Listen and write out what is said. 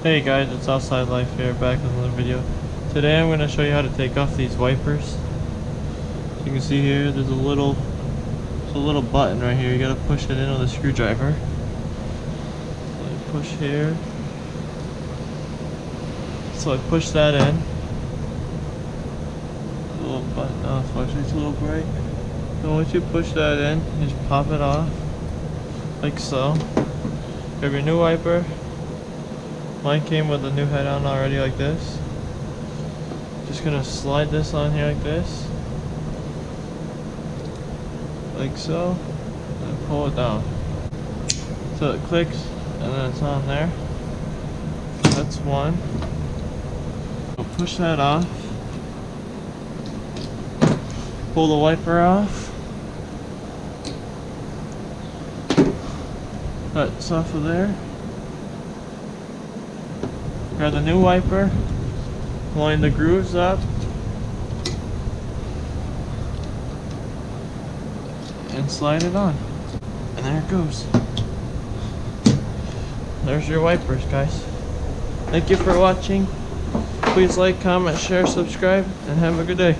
Hey guys, it's Outside Life here, back with another video. Today I'm going to show you how to take off these wipers. So you can see here, there's a little button right here. You got to push it in with a screwdriver. So I push here. So I push that in. A little button. Oh, actually it's a little bright. So once you push that in, you just pop it off, like so. Grab your new wiper. Mine came with a new head on already, like this. Just gonna slide this on here like this, like so, and pull it down so it clicks, and then it's on there. That's one. So push that off, pull the wiper off, that's off of there. Grab the new wiper, line the grooves up, and slide it on. And there it goes. There's your wipers, guys. Thank you for watching. Please like, comment, share, subscribe, and have a good day.